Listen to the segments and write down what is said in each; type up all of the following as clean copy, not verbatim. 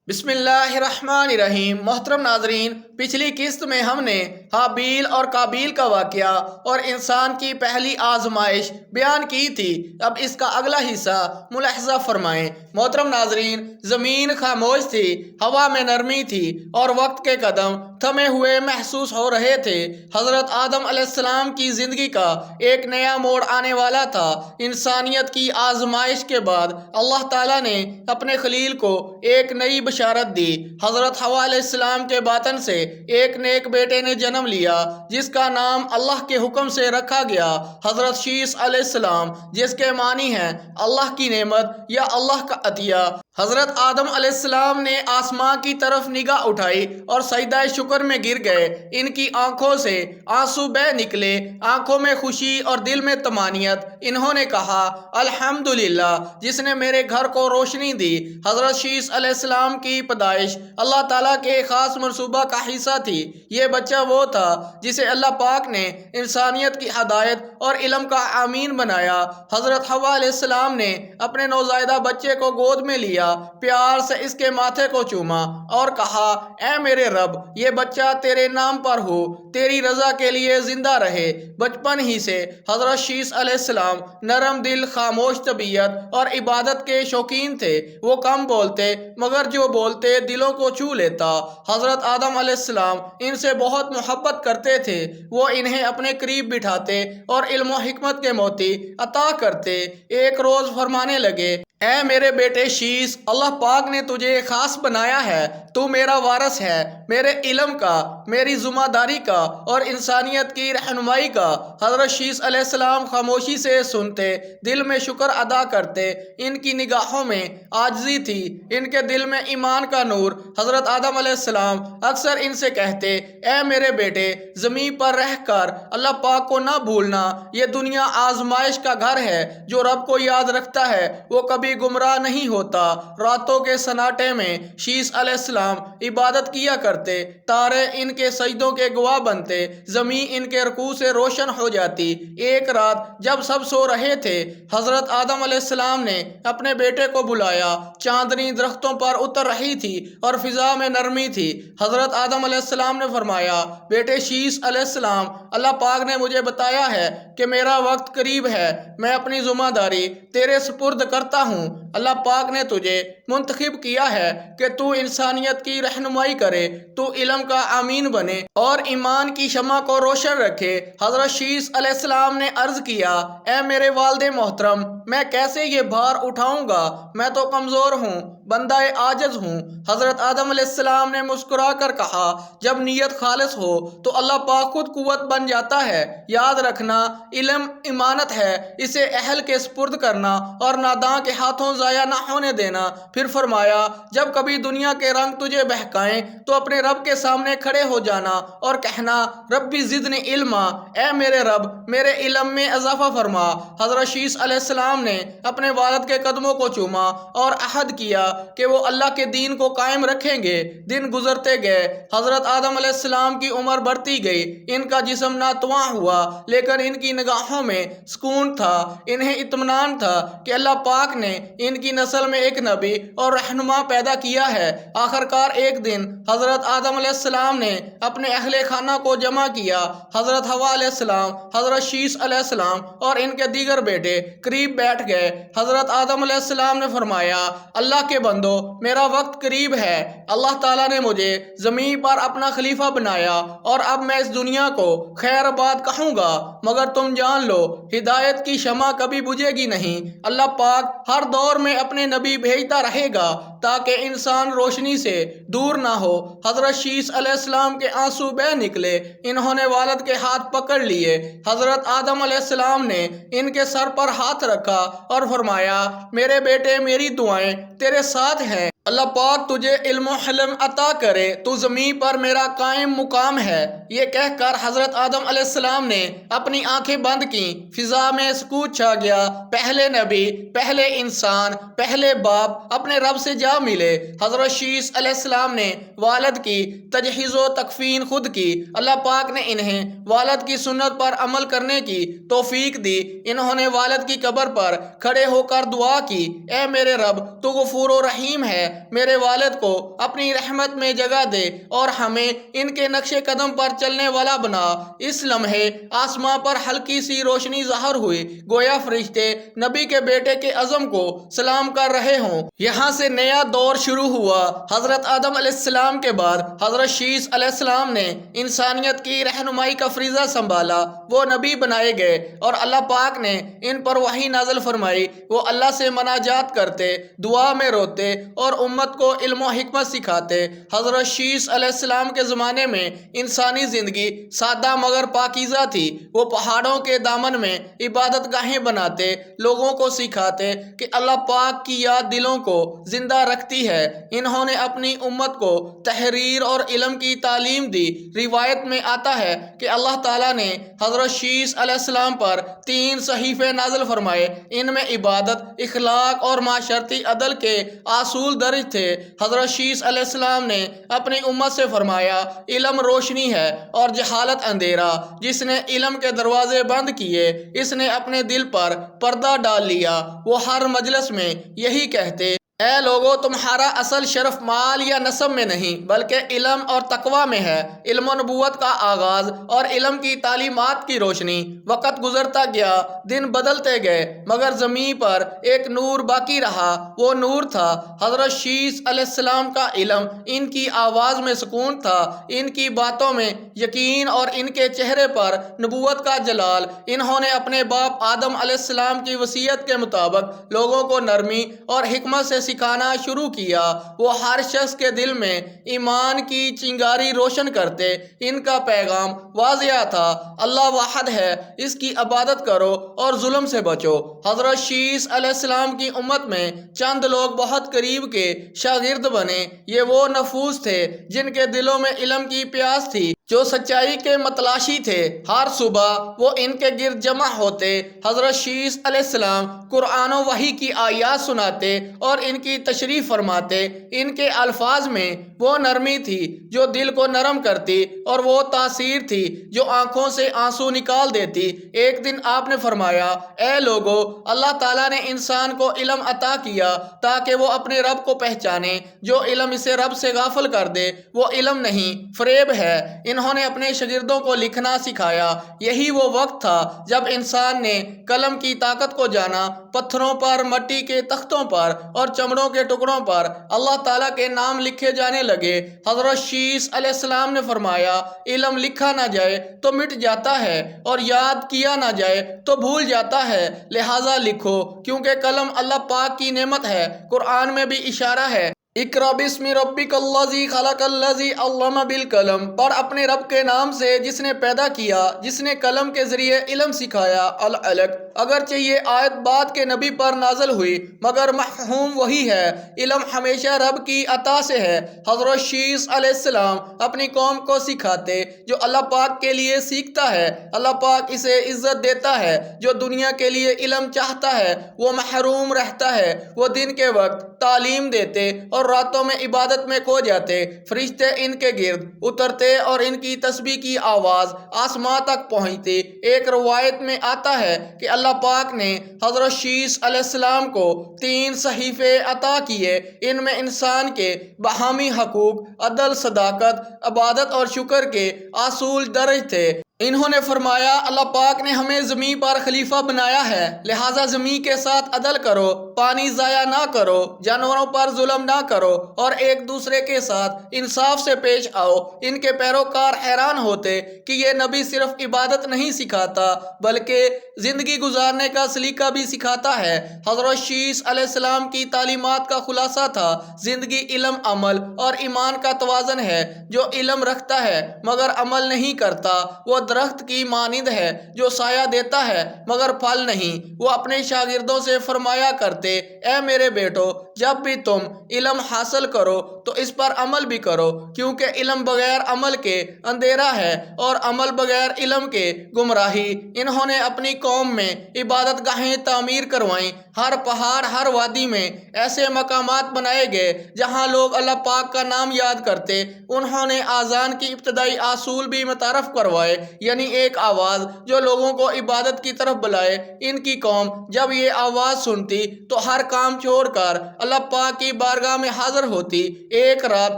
بسم اللہ الرحمن الرحیم۔ محترم ناظرین، پچھلی قسط میں ہم نے حابیل اور قابیل کا واقعہ اور انسان کی پہلی آزمائش بیان کی تھی۔ اب اس کا اگلا حصہ ملاحظہ فرمائیں۔ محترم ناظرین، زمین خاموش تھی، ہوا میں نرمی تھی اور وقت کے قدم تھمے ہوئے محسوس ہو رہے تھے۔ حضرت آدم علیہ السلام کی زندگی کا ایک نیا موڑ آنے والا تھا۔ انسانیت کی آزمائش کے بعد اللہ تعالیٰ نے اپنے خلیل کو ایک نئی بشارت دی۔ حضرت حوا علیہ السلام کے باطن سے ایک نیک بیٹے نے جنم لیا جس کا نام اللہ کے حکم سے رکھا گیا، حضرت شیس علیہ السلام، جس کے معنی ہیں اللہ کی نعمت یا اللہ کا عطیہ۔ حضرت آدم علیہ السلام نے آسمان کی طرف نگاہ اٹھائی اور سجدہ شکر میں گر گئے۔ ان کی آنکھوں سے آنسو بہہ نکلے، آنکھوں میں خوشی اور دل میں طمانینت۔ انہوں نے کہا، الحمدللہ جس نے میرے گھر کو روشنی دی۔ حضرت شیس علیہ السلام کی پیدائش اللہ تعالیٰ کے خاص منصوبہ کا حصہ تھی۔ یہ بچہ وہ تھا جسے اللہ پاک نے انسانیت کی ہدایت اور علم کا امین بنایا۔ حضرت حوا علیہ السلام نے اپنے نوزائیدہ بچے کو گود میں لیا، پیار سے اس کے ماتھے کو چوما اور کہا، اے میرے رب، یہ بچہ تیرے نام پر ہو، تیری رضا کے لیے زندہ رہے۔ بچپن ہی سے حضرت شیس علیہ السلام نرم دل، خاموش طبیعت اور عبادت کے شوقین تھے۔ وہ کم بولتے مگر جو بولتے دلوں کو چھو لیتا۔ حضرت آدم علیہ السلام ان سے بہت محبت کرتے تھے۔ وہ انہیں اپنے قریب بٹھاتے اور علم و حکمت کے موتی عطا کرتے۔ ایک روز فرمانے لگے، اے میرے بیٹے شیس، اللہ پاک نے تجھے خاص بنایا ہے، تو میرا وارث ہے، میرے علم کا، میری ذمہ داری کا اور انسانیت کی رہنمائی کا۔ حضرت شیس علیہ السلام خاموشی سے سنتے، دل میں شکر ادا کرتے۔ ان کی نگاہوں میں عاجزی تھی، ان کے دل میں ایمان کا نور۔ حضرت آدم علیہ السلام اکثر ان سے کہتے، اے میرے بیٹے، زمین پر رہ کر اللہ پاک کو نہ بھولنا، یہ دنیا آزمائش کا گھر ہے۔ جو رب کو یاد رکھتا ہے وہ کبھی گمراہ نہیں ہوتا۔ راتوں کے سناٹے میں شیس علیہ السلام عبادت کیا کرتے، تارے ان کے سجدوں کے گواہ بنتے، زمین ان کے رکوع سے روشن ہو جاتی۔ ایک رات جب سب سو رہے تھے، حضرت آدم علیہ السلام نے اپنے بیٹے کو بلایا۔ چاندنی درختوں پر اتر رہی تھی اور فضا میں نرمی تھی۔ حضرت آدم علیہ السلام نے فرمایا، بیٹے شیس علیہ السلام، اللہ پاک نے مجھے بتایا ہے کہ میرا وقت قریب ہے، میں اپنی ذمہ داری تیرے سپرد کرتا ہوں۔ اللہ پاک نے تجھے منتخب کیا ہے کہ تو انسانیت کی رہنمائی کرے، تو علم کا امین بنے اور ایمان کی شمع کو روشن رکھے۔ حضرت شیس علیہ السلام نے عرض کیا، اے میرے والد محترم، میں کیسے یہ بھار اٹھاؤں گا؟ میں تو کمزور ہوں، بندہ عاجز ہوں۔ حضرت آدم علیہ السلام نے مسکرا کر کہا، جب نیت خالص ہو تو اللہ پاک خود قوت بن جاتا ہے۔ یاد رکھنا، علم امانت ہے، اسے اہل کے سپرد کرنا اور ناداں کے ہاتھوں ضائع نہ ہونے دینا۔ پھر فرمایا، جب کبھی دنیا کے رنگ تجھے بہکائیں تو اپنے رب کے سامنے کھڑے ہو جانا اور کہنا، ربی زدنی علما، اے میرے رب، میرے علم میں اضافہ فرما۔ حضرت شیس علیہ السلام نے اپنے والد کے قدموں کو چوما اور عہد کیا کہ وہ اللہ کے دین کو قائم رکھیں گے۔ دن گزرتے گئے، حضرت آدم علیہ السلام کی عمر بڑھتی گئی، ان کا جسم ناتواں ہوا، لیکن ان کی نگاہوں میں سکون تھا۔ انہیں اطمینان تھا کہ اللہ پاک نے ان کی نسل میں ایک نبی اور رہنما پیدا کیا ہے۔ آخرکار ایک دن حضرت آدم علیہ السلام نے اپنے اہل خانہ کو جمع کیا۔ حضرت حوا علیہ السلام، حضرت شیس علیہ السلام اور ان کے دیگر بیٹے قریب بیٹھ گئے۔ حضرت آدم علیہ السلام نے فرمایا، اللہ کے بندو، میرا وقت قریب ہے۔ اللہ تعالیٰ نے مجھے زمین پر اپنا خلیفہ بنایا اور اب میں اس دنیا کو خیر آباد کہوں گا، مگر تم جان لو، ہدایت کی شمع کبھی بجھے گی نہیں۔ اللہ پاک ہر دور میں اپنے نبی بھیجتا رہے گا تاکہ انسان روشنی سے دور نہ ہو۔ حضرت شیس علیہ السلام کے آنسو بہہ نکلے، انہوں نے والد کے ہاتھ پکڑ لیے۔ حضرت آدم علیہ السلام نے ان کے سر پر ہاتھ رکھا اور فرمایا، میرے بیٹے، میری دعائیں تیرے ساتھ ہیں، اللہ پاک تجھے علم و حلم عطا کرے، تو زمین پر میرا قائم مقام ہے۔ یہ کہہ کر حضرت آدم علیہ السلام نے اپنی آنکھیں بند کیں۔ فضا میں سکوت چھا گیا۔ پہلے نبی، پہلے انسان، پہلے باپ اپنے رب سے جا کیا ملے۔ حضرت شیس علیہ السلام نے والد کی تجہیز و تکفین خود کی۔ اللہ پاک نے انہیں والد کی سنت پر عمل کرنے کی توفیق دی۔ انہوں نے والد کی قبر پر کھڑے ہو کر دعا کی، اے میرے رب تو غفور و رحیم ہے، میرے والد کو اپنی رحمت میں جگہ دے اور ہمیں ان کے نقش قدم پر چلنے والا بنا۔ اس لمحے آسمان پر ہلکی سی روشنی ظاہر ہوئی، گویا فرشتے نبی کے بیٹے کے عزم کو سلام کر رہے ہوں۔ یہاں سے نیا دور شروع ہوا۔ حضرت آدم علیہ السلام کے بعد حضرت شیس علیہ السلام نے انسانیت کی رہنمائی کا فریضہ سنبھالا۔ وہ نبی بنائے گئے اور اللہ پاک نے ان پر وحی نازل فرمائی۔ وہ اللہ سے مناجات کرتے، دعا میں روتے اور امت کو علم و حکمت سکھاتے۔ حضرت شیس علیہ السلام کے زمانے میں انسانی زندگی سادہ مگر پاکیزہ تھی۔ وہ پہاڑوں کے دامن میں عبادت گاہیں بناتے، لوگوں کو سکھاتے کہ اللہ پاک کی یاد دلوں کو زندہ رکھتی ہے۔ انہوں نے اپنی امت کو تحریر اور علم کی تعلیم دی۔ روایت میں آتا ہے کہ اللہ تعالیٰ نے حضرت شیس علیہ السلام پر 3 صحیفے نازل فرمائے۔ ان میں عبادت، اخلاق اور معاشرتی عدل کے اصول درج تھے۔ حضرت شیس علیہ السلام نے اپنی امت سے فرمایا، علم روشنی ہے اور جہالت اندھیرا۔ جس نے علم کے دروازے بند کیے، اس نے اپنے دل پر پردہ ڈال لیا۔ وہ ہر مجلس میں یہی کہتے، اے لوگو، تمہارا اصل شرف مال یا نسب میں نہیں بلکہ علم اور تقوی میں ہے۔ علم و نبوت کا آغاز اور علم کی تعلیمات کی روشنی۔ وقت گزرتا گیا، دن بدلتے گئے، مگر زمین پر ایک نور باقی رہا۔ وہ نور تھا حضرت شیس علیہ السلام کا علم۔ ان کی آواز میں سکون تھا، ان کی باتوں میں یقین اور ان کے چہرے پر نبوت کا جلال۔ انہوں نے اپنے باپ آدم علیہ السلام کی وصیت کے مطابق لوگوں کو نرمی اور حکمت سے سکھانا شروع کیا۔ وہ ہر شخص کے دل میں ایمان کی چنگاری روشن کرتے۔ ان کا پیغام واضح تھا، اللہ واحد ہے، اس کی عبادت کرو اور ظلم سے بچو۔ حضرت شیس علیہ السلام کی امت میں چند لوگ بہت قریب کے شاگرد بنے۔ یہ وہ نفوس تھے جن کے دلوں میں علم کی پیاس تھی، جو سچائی کے متلاشی تھے۔ ہر صبح وہ ان کے گرد جمع ہوتے، حضرت شیس علیہ السلام قرآن و وحی کی آیات سناتے اور ان کی تشریح فرماتے۔ ان کے الفاظ میں وہ نرمی تھی جو دل کو نرم کرتی اور وہ تاثیر تھی جو آنکھوں سے آنسو نکال دیتی۔ ایک دن آپ نے فرمایا، اے لوگو، اللہ تعالیٰ نے انسان کو علم عطا کیا تاکہ وہ اپنے رب کو پہچانے۔ جو علم اسے رب سے غافل کر دے وہ علم نہیں، فریب ہے۔ انہوں نے اپنے شاگردوں کو لکھنا سکھایا۔ یہی وہ وقت تھا جب انسان نے قلم کی طاقت کو جانا۔ پتھروں پر، مٹی کے تختوں پر اور چمڑوں کے ٹکڑوں پر اللہ تعالیٰ کے نام لکھے جانے لگے۔ حضرت شیس علیہ السلام نے فرمایا، علم لکھا نہ جائے تو مٹ جاتا ہے اور یاد کیا نہ جائے تو بھول جاتا ہے، لہٰذا لکھو، کیونکہ قلم اللہ پاک کی نعمت ہے۔ قرآن میں بھی اشارہ ہے، اقرأ بسم ربک الذی خلق الذی علم بالقلم، پڑھ اپنے رب کے نام سے جس نے پیدا کیا، جس نے قلم کے ذریعے علم سکھایا۔ العلق، اگرچہ یہ آیت بعد کے نبی پر نازل ہوئی مگر مفہوم وہی ہے۔ علم ہمیشہ رب کی عطا سے ہے۔ حضرت شیس علیہ السلام اپنی قوم کو سکھاتے، جو اللہ پاک کے لیے سیکھتا ہے اللہ پاک اسے عزت دیتا ہے، جو دنیا کے لیے علم چاہتا ہے وہ محروم رہتا ہے۔ وہ دن کے وقت تعلیم دیتے اور راتوں میں عبادت میں کھو جاتے۔ فرشتے ان کے گرد اترتے اور ان کی تسبیح کی آواز آسمان تک پہنچتی۔ ایک روایت میں آتا ہے کہ اللہ پاک نے حضرت شیس علیہ السلام کو 3 صحیفے عطا کیے۔ ان میں انسان کے باہمی حقوق، عدل، صداقت، عبادت اور شکر کے اصول درج تھے۔ انہوں نے فرمایا، اللہ پاک نے ہمیں زمین پر خلیفہ بنایا ہے، لہٰذا زمین کے ساتھ عدل کرو، پانی ضائع نہ کرو، جانوروں پر ظلم نہ کرو اور ایک دوسرے کے ساتھ انصاف سے پیش آؤ۔ ان کے پیروکار حیران ہوتے کہ یہ نبی صرف عبادت نہیں سکھاتا بلکہ زندگی گزارنے کا سلیقہ بھی سکھاتا ہے۔ حضرت شیس علیہ السلام کی تعلیمات کا خلاصہ تھا، زندگی علم، عمل اور ایمان کا توازن ہے۔ جو علم رکھتا ہے مگر عمل نہیں کرتا وہ درخت کی مانند ہے جو سایہ دیتا ہے مگر پھل نہیں۔ وہ اپنے شاگردوں سے فرمایا کرتے، اے میرے بیٹو، جب بھی تم علم حاصل کرو تو اس پر عمل بھی کرو، کیونکہ علم بغیر عمل کے اندھیرا ہے اور عمل بغیر علم کے گمراہی۔ انہوں نے اپنی قوم میں عبادت گاہیں تعمیر کروائیں، ہر پہاڑ ہر وادی میں ایسے مقامات بنائے گئے جہاں لوگ اللہ پاک کا نام یاد کرتے۔ انہوں نے آذان کی ابتدائی اصول بھی متعارف کروائے، یعنی ایک آواز جو لوگوں کو عبادت کی طرف بلائے۔ ان کی قوم جب یہ آواز سنتی تو ہر کام چھوڑ کر اللہ پاک کی بارگاہ میں حاضر ہوتی۔ ایک رات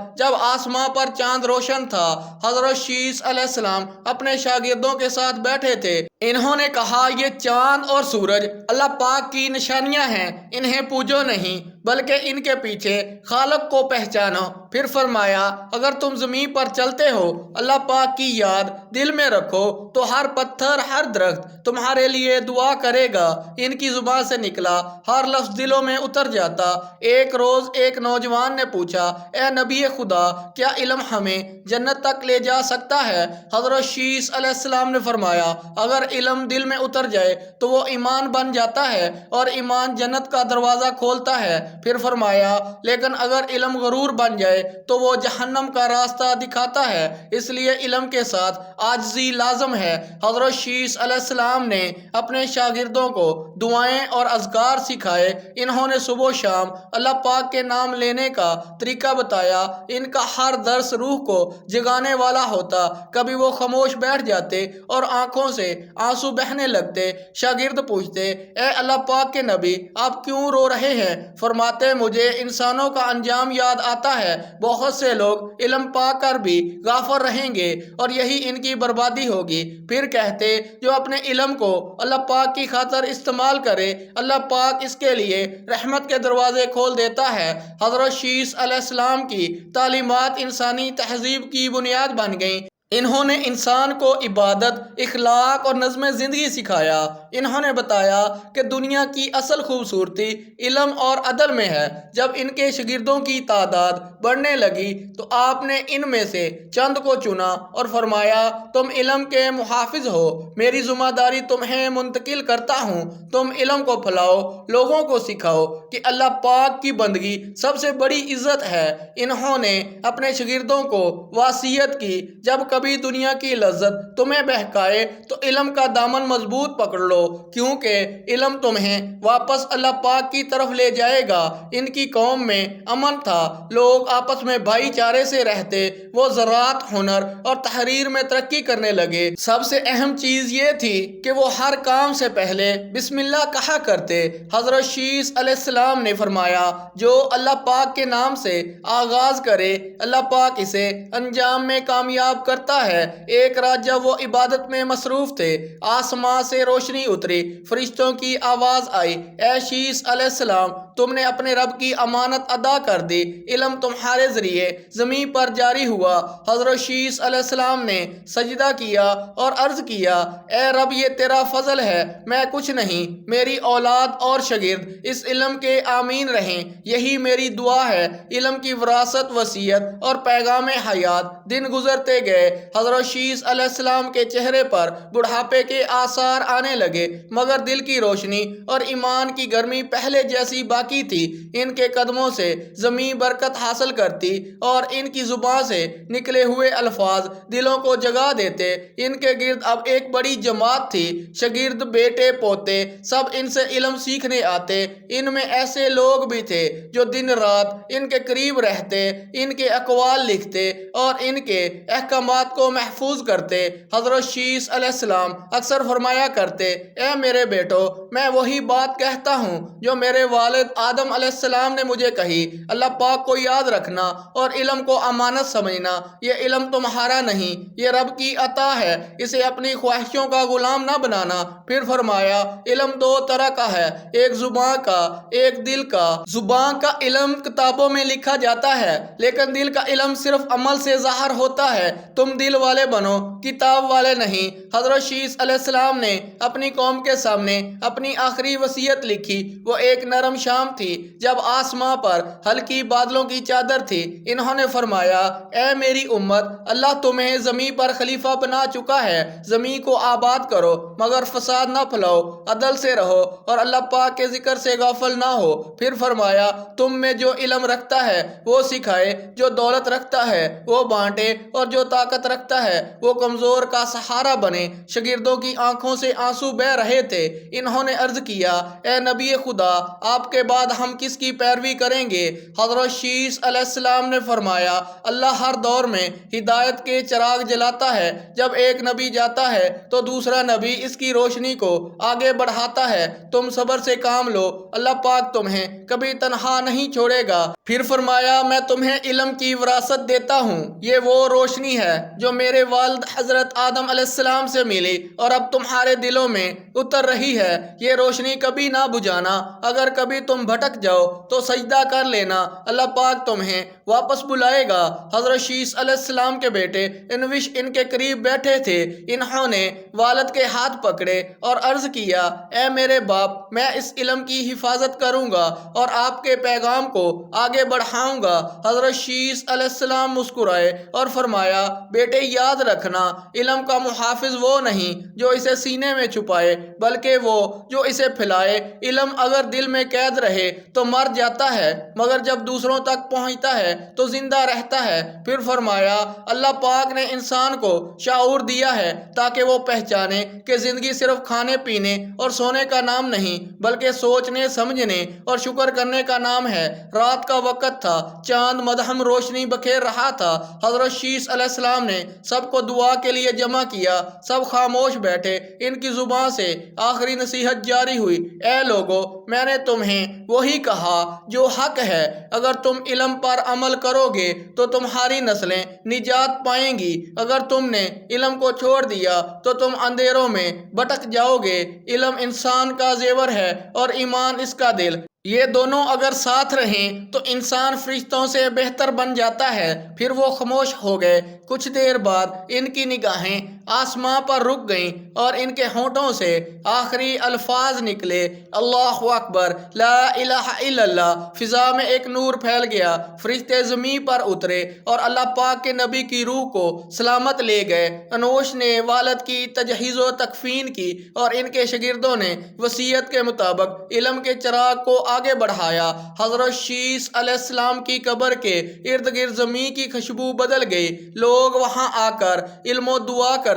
جب آسمان پر چاند روشن تھا، حضرت شیس علیہ السلام اپنے شاگردوں کے ساتھ بیٹھے تھے۔ انہوں نے کہا، یہ چاند اور سورج اللہ پاک کی نشانیاں ہیں، انہیں پوجو نہیں بلکہ ان کے پیچھے خالق کو پہچانو۔ پھر فرمایا، اگر تم زمین پر چلتے ہو اللہ پاک کی یاد دل میں رکھو تو ہر پتھر ہر درخت تمہارے لیے دعا کرے گا۔ ان کی زبان سے نکلا ہر لفظ دلوں میں اتر جاتا۔ ایک روز ایک نوجوان نے پوچھا، اے نبی خدا، کیا علم ہمیں جنت تک لے جا سکتا ہے؟ حضرت شیس علیہ السلام نے فرمایا، اگر علم دل میں اتر جائے تو وہ ایمان بن جاتا ہے اور ایمان جنت کا دروازہ کھولتا ہے۔ پھر فرمایا، لیکن اگر علم غرور بن جائے تو وہ جہنم کا راستہ دکھاتا ہے، اس لیے علم کے ساتھ عاجزی لازم ہے۔ حضرت شیس علیہ السلام نے اپنے شاگردوں کو دعائیں اور اذکار سکھائے۔ انہوں نے صبح و شام اللہ پاک کے نام لینے کا طریقہ بتایا۔ ان کا ہر درس روح کو جگانے والا ہوتا۔ کبھی وہ خاموش بیٹھ جاتے اور آنکھوں سے آنسو بہنے لگتے۔ شاگرد پوچھتے، اے اللہ پاک کے نبی، آپ کیوں رو رہے ہیں؟ فرماتے، مجھے انسانوں کا انجام یاد آتا ہے۔ بہت سے لوگ علم پا کر بھی غافل رہیں گے اور یہی ان کی بربادی ہوگی۔ پھر کہتے، جو اپنے علم کو اللہ پاک کی خاطر استعمال کرے، اللہ پاک اس کے لیے رحمت کے دروازے کھول دیتا ہے۔ حضرت شیس علیہ السلام کی تعلیمات انسانی تہذیب کی بنیاد بن گئیں۔ انہوں نے انسان کو عبادت، اخلاق اور نظم زندگی سکھایا۔ انہوں نے بتایا کہ دنیا کی اصل خوبصورتی علم اور عدل میں ہے۔ جب ان کے شاگردوں کی تعداد بڑھنے لگی تو آپ نے ان میں سے چند کو چنا اور فرمایا، تم علم کے محافظ ہو، میری ذمہ داری تمہیں منتقل کرتا ہوں۔ تم علم کو پھیلاؤ، لوگوں کو سکھاؤ کہ اللہ پاک کی بندگی سب سے بڑی عزت ہے۔ انہوں نے اپنے شاگردوں کو وصیت کی، جب کبھی دنیا کی لذت تمہیں بہکائے تو علم کا دامن مضبوط پکڑ لو، کیونکہ علم تمہیں واپس اللہ پاک کی طرف لے جائے گا۔ ان کی قوم میں امن تھا، لوگ آپس میں بھائی چارے سے رہتے۔ وہ زراعت، ہنر اور تحریر میں ترقی کرنے لگے۔ سب سے اہم چیز یہ تھی کہ وہ ہر کام سے پہلے بسم اللہ کہا کرتے۔ حضرت شیس علیہ السلام نے فرمایا، جو اللہ پاک کے نام سے آغاز کرے اللہ پاک اسے انجام میں کامیاب کرتا ہے۔ ایک رات جب وہ عبادت میں مصروف تھے، آسمان سے روشنی اتری، فرشتوں کی آواز آئی، اے شیس علیہ السلام، تم نے اپنے رب کی امانت ادا کر دی، علم تمہارے ذریعے زمین پر جاری ہوا۔ حضرت شیس علیہ السلام نے سجدہ کیا اور عرض کیا، اے رب، یہ تیرا فضل ہے، میں کچھ نہیں، میری اولاد اور شاگرد اس علم کے آمین رہیں، یہی میری دعا ہے۔ علم کی وراثت، وصیت اور پیغام حیات دن گزرتے گئے۔ حضرت شیس علیہ السلام کے چہرے پر بڑھاپے کے آثار آنے لگے، مگر دل کی روشنی اور ایمان کی گرمی پہلے جیسی باقی تھی۔ ان کے قدموں سے زمین برکت حاصل کرتی اور ان کی زبان سے نکلے ہوئے الفاظ دلوں کو جگا دیتے۔ ان کے گرد اب ایک بڑی جماعت تھی، شاگرد، بیٹے، پوتے، سب ان سے علم سیکھنے آتے۔ ان میں ایسے لوگ بھی تھے جو دن رات ان کے قریب رہتے، ان کے اقوال لکھتے اور ان کے احکامات کو محفوظ کرتے۔ حضرت شیس علیہ السلام اکثر فرمایا کرتے، اے میرے بیٹو، میں وہی بات کہتا ہوں جو میرے والد آدم علیہ السلام نے مجھے کہی، اللہ پاک کو یاد رکھنا اور علم کو امانت سمجھنا۔ یہ علم تمہارا نہیں، یہ رب کی عطا ہے، اسے اپنی خواہشوں کا غلام نہ بنانا۔ پھر فرمایا، علم دو طرح کا ہے، ایک زبان کا، ایک دل کا۔ زبان کا علم کتابوں میں لکھا جاتا ہے، لیکن دل کا علم صرف عمل سے ظاہر ہوتا ہے۔ تم دل والے بنو، کتاب والے نہیں۔ حضرت شیس علیہ السلام نے اپنی قوم کے سامنے اپنی آخری وصیت لکھی۔ وہ ایک نرم شام شام تھی جب آسماں پر ہلکی بادلوں کی چادر تھی۔ انہوں نے فرمایا، اے میری امت، اللہ تمہیں زمین پر خلیفہ بنا چکا ہے، زمین کو آباد کرو مگر فساد نہ پھیلاؤ، عدل سے رہو اور اللہ پاک کے ذکر سے غافل نہ ہو۔ پھر فرمایا، تم میں جو علم رکھتا ہے وہ سکھائے، جو دولت رکھتا ہے وہ بانٹے، اور جو طاقت رکھتا ہے وہ کمزور کا سہارا بنے۔ شاگردوں کی آنکھوں سے آنسو بہہ رہے تھے۔ انہوں نے عرض کیا، اے نبی خدا، آپ کے بعد ہم کس کی پیروی کریں گے؟ حضرت شیس علیہ السلام نے فرمایا، اللہ ہر دور میں ہدایت کے چراغ جلاتا ہے۔ جب ایک نبی جاتا ہے تو دوسرا نبی اس کی روشنی کو آگے بڑھاتا ہے۔ تم صبر سے کام لو، اللہ پاک تمہیں کبھی تنہا نہیں چھوڑے گا۔ پھر فرمایا، میں تمہیں علم کی وراثت دیتا ہوں، یہ وہ روشنی ہے جو میرے والد حضرت آدم علیہ السلام سے ملی اور اب تمہارے دلوں میں اتر رہی ہے۔ یہ روشنی کبھی نہ بجھانا، اگر کبھی تم بھٹک جاؤ تو سجدہ کر لینا، اللہ پاک تمہیں واپس بلائے گا۔ حضرت شیس علیہ السلام کے بیٹے انوش ان کے قریب بیٹھے تھے۔ انہوں نے والد کے ہاتھ پکڑے اور عرض کیا، اے میرے باپ، میں اس علم کی حفاظت کروں گا اور آپ کے پیغام کو آگے بڑھاؤں گا۔ حضرت شیس علیہ السلام مسکرائے اور فرمایا، بیٹے یاد رکھنا، علم کا محافظ وہ نہیں جو اسے سینے میں چھپائے بلکہ وہ جو اسے پھیلائے۔ علم اگر دل میں قید رہے تو مر جاتا ہے مگر جب دوسروں تک پہنچتا ہے تو زندہ رہتا ہے۔ پھر فرمایا، اللہ پاک نے انسان کو شعور دیا ہے تاکہ وہ پہچانے کہ زندگی صرف کھانے پینے اور سونے کا نام نہیں بلکہ سوچنے سمجھنے اور شکر کرنے کا نام ہے۔ رات کا وقت تھا، چاند مدھم روشنی بکھیر رہا تھا۔ حضرت شیس علیہ السلام نے سب کو دعا کے لیے جمع کیا۔ سب خاموش بیٹھے۔ ان کی زبان سے آخری نصیحت جاری ہوئی، اے لوگو، میں نے تمہیں وہی کہا جو حق ہے۔ اگر تم علم پر عمل کرو گے تو تمہاری نسلیں نجات پائیں گی، اگر تم نے علم کو چھوڑ دیا تو تم اندھیروں میں بھٹک جاؤ گے۔ علم انسان کا زیور ہے اور ایمان اس کا دل، یہ دونوں اگر ساتھ رہیں تو انسان فرشتوں سے بہتر بن جاتا ہے۔ پھر وہ خاموش ہو گئے۔ کچھ دیر بعد ان کی نگاہیں آسمان پر رک گئیں اور ان کے ہونٹوں سے آخری الفاظ نکلے، اللہ اکبر، لا الہ الا اللہ۔ فضا میں ایک نور پھیل گیا، فرشتے زمین پر اترے اور اللہ پاک کے نبی کی روح کو سلامت لے گئے۔ انوش نے والد کی تجہیز و تکفین کی اور ان کے شاگردوں نے وصیت کے مطابق علم کے چراغ کو آگے بڑھایا۔ حضرت شیس علیہ السلام کی قبر کے ارد گرد زمین کی خوشبو بدل گئی۔ لوگ وہاں آ کر علم و دعا کرتے۔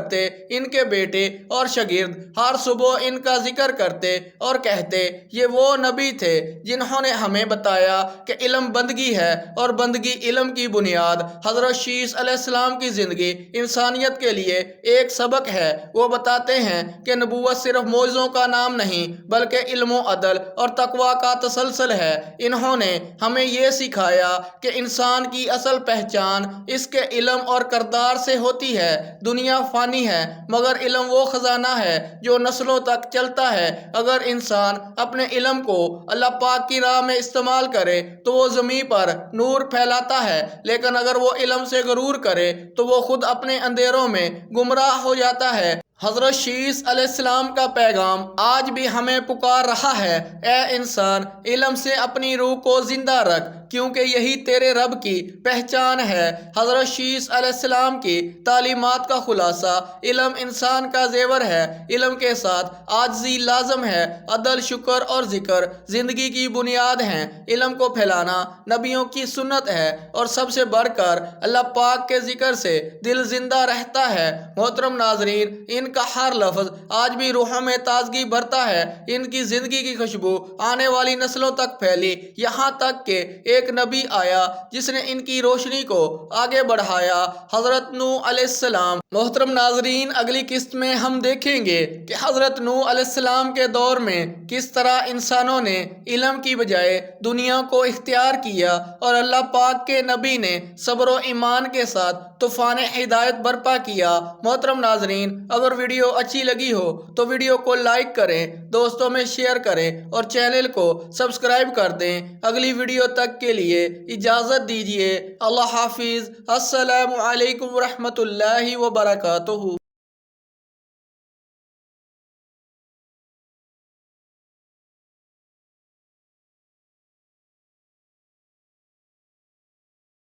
ان کے بیٹے اور شاگرد ہر صبح ان کا ذکر کرتے اور کہتے، یہ وہ نبی تھے جنہوں نے ہمیں بتایا کہ علم بندگی ہے اور بندگی علم کی بنیاد۔ حضرت شیس علیہ السلام کی زندگی انسانیت کے لیے ایک سبق ہے۔ وہ بتاتے ہیں کہ نبوت صرف معجزوں کا نام نہیں بلکہ علم و عدل اور تقوی کا تسلسل ہے۔ انہوں نے ہمیں یہ سکھایا کہ انسان کی اصل پہچان اس کے علم اور کردار سے ہوتی ہے۔ دنیا فانی ہے مگر علم وہ خزانہ ہے جو نسلوں تک چلتا ہے۔ اگر انسان اپنے علم کو اللہ پاک کی راہ میں استعمال کرے تو وہ زمین پر نور پھیلاتا ہے، لیکن اگر وہ علم سے غرور کرے تو وہ خود اپنے اندھیروں میں گمراہ ہو جاتا ہے۔ حضرت شیس علیہ السلام کا پیغام آج بھی ہمیں پکار رہا ہے، اے انسان، علم سے اپنی روح کو زندہ رکھ کیونکہ یہی تیرے رب کی پہچان ہے۔ حضرت شیس علیہ السلام کی تعلیمات کا خلاصہ، علم انسان کا زیور ہے، علم کے ساتھ عاجزی لازم ہے، عدل، شکر اور ذکر زندگی کی بنیاد ہیں۔ علم کو پھیلانا نبیوں کی سنت ہے اور سب سے بڑھ کر اللہ پاک کے ذکر سے دل زندہ رہتا ہے۔ محترم ناظرین، ان کا ہر لفظ آج بھی روحوں میں تازگی بھرتا ہے۔ ان کی زندگی کی خوشبو آنے والی نسلوں تک پھیلی، یہاں تک کہ ایک نبی آیا جس نے ان کی روشنی کو آگے بڑھایا، حضرت نوح علیہ السلام۔ محترم ناظرین، اگلی قسط میں ہم دیکھیں گے کہ حضرت نوح علیہ السلام کے دور میں کس طرح انسانوں نے علم کی بجائے دنیا کو اختیار کیا اور اللہ پاک کے نبی نے صبر و ایمان کے ساتھ طوفان ہدایت برپا کیا۔ محترم ناظرین، اگر ویڈیو اچھی لگی ہو تو ویڈیو کو لائک کریں، دوستوں میں شیئر کریں اور چینل کو سبسکرائب کر دیں۔ اگلی ویڈیو تک کے لیے اجازت دیجیے۔ اللہ حافظ۔ السلام علیکم ورحمۃ اللہ وبرکاتہ۔